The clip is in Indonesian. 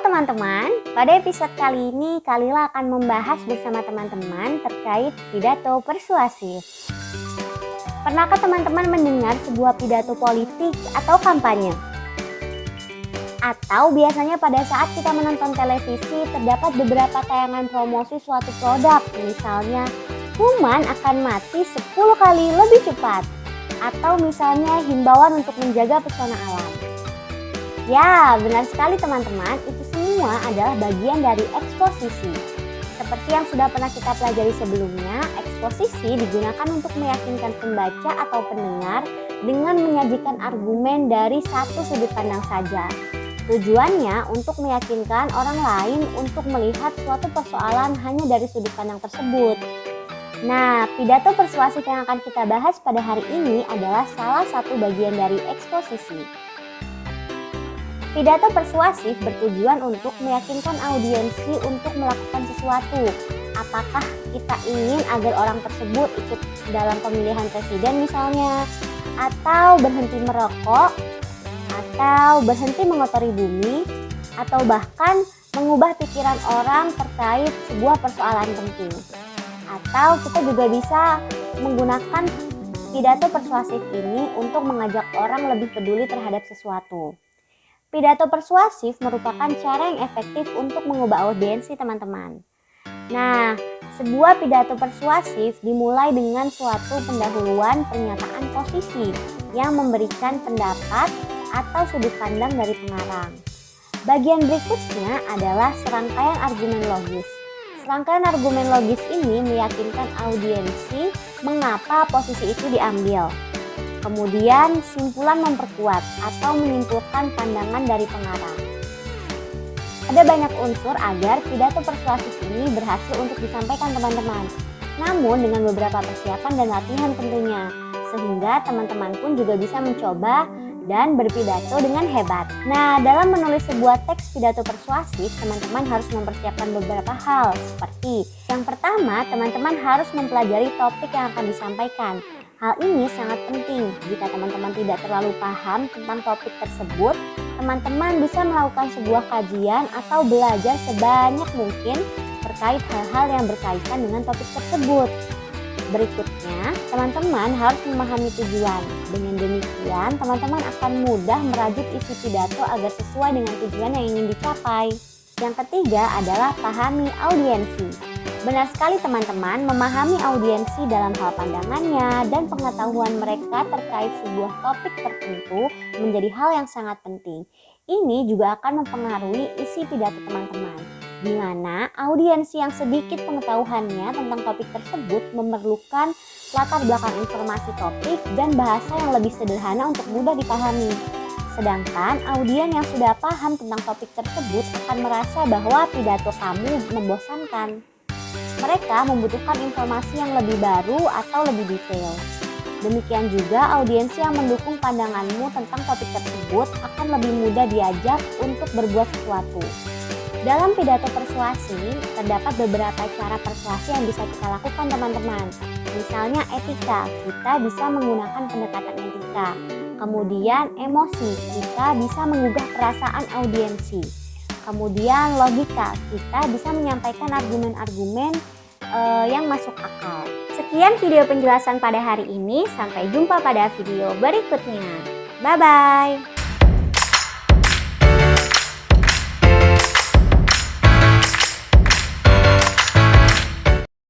Halo teman-teman, pada episode kali ini Kalila akan membahas bersama teman-teman terkait pidato persuasif. Pernahkah teman-teman mendengar sebuah pidato politik atau kampanye? Atau biasanya pada saat kita menonton televisi terdapat beberapa tayangan promosi suatu produk, misalnya kuman akan mati 10 kali lebih cepat, atau misalnya himbauan untuk menjaga pesona alam. Ya, benar sekali teman-teman, itu semua adalah bagian dari eksposisi. Seperti yang sudah pernah kita pelajari sebelumnya, eksposisi digunakan untuk meyakinkan pembaca atau pendengar dengan menyajikan argumen dari satu sudut pandang saja. Tujuannya untuk meyakinkan orang lain untuk melihat suatu persoalan hanya dari sudut pandang tersebut. Nah, pidato persuasif yang akan kita bahas pada hari ini adalah salah satu bagian dari eksposisi. Pidato persuasif bertujuan untuk meyakinkan audiensi untuk melakukan sesuatu. Apakah kita ingin agar orang tersebut ikut dalam pemilihan presiden misalnya, atau berhenti merokok, atau berhenti mengotori bumi, atau bahkan mengubah pikiran orang terkait sebuah persoalan penting. Atau kita juga bisa menggunakan pidato persuasif ini untuk mengajak orang lebih peduli terhadap sesuatu. Pidato persuasif merupakan cara yang efektif untuk mengubah audiensi teman-teman. Nah, sebuah pidato persuasif dimulai dengan suatu pendahuluan pernyataan posisi yang memberikan pendapat atau sudut pandang dari pengarang. Bagian berikutnya adalah serangkaian argumen logis. Serangkaian argumen logis ini meyakinkan audiensi mengapa posisi itu diambil. Kemudian simpulan memperkuat atau menyimpulkan pandangan dari pengarang. Ada banyak unsur agar pidato persuasif ini berhasil untuk disampaikan teman-teman. Namun dengan beberapa persiapan dan latihan tentunya, sehingga teman-teman pun juga bisa mencoba dan berpidato dengan hebat. Nah, dalam menulis sebuah teks pidato persuasif, teman-teman harus mempersiapkan beberapa hal seperti yang pertama, teman-teman harus mempelajari topik yang akan disampaikan. Hal ini sangat penting. Jika teman-teman tidak terlalu paham tentang topik tersebut, teman-teman bisa melakukan sebuah kajian atau belajar sebanyak mungkin terkait hal-hal yang berkaitan dengan topik tersebut. Berikutnya, teman-teman harus memahami tujuan. Dengan demikian, teman-teman akan mudah merajut isi pidato agar sesuai dengan tujuan yang ingin dicapai. Yang ketiga adalah pahami audiensi. Benar sekali teman-teman, memahami audiensi dalam hal pandangannya dan pengetahuan mereka terkait sebuah topik tertentu menjadi hal yang sangat penting. Ini juga akan mempengaruhi isi pidato teman-teman, di mana audiensi yang sedikit pengetahuannya tentang topik tersebut memerlukan latar belakang informasi topik dan bahasa yang lebih sederhana untuk mudah dipahami. Sedangkan audien yang sudah paham tentang topik tersebut akan merasa bahwa pidato kamu membosankan. Mereka membutuhkan informasi yang lebih baru atau lebih detail. Demikian juga audiensi yang mendukung pandanganmu tentang topik tersebut akan lebih mudah diajak untuk berbuat sesuatu. Dalam pidato persuasi, terdapat beberapa cara persuasi yang bisa kita lakukan teman-teman. Misalnya etika, kita bisa menggunakan pendekatan etika. Kemudian emosi, kita bisa menggugah perasaan audiensi. Kemudian logika, kita bisa menyampaikan argumen-argumen yang masuk akal. Sekian video penjelasan pada hari ini, sampai jumpa pada video berikutnya. Bye-bye.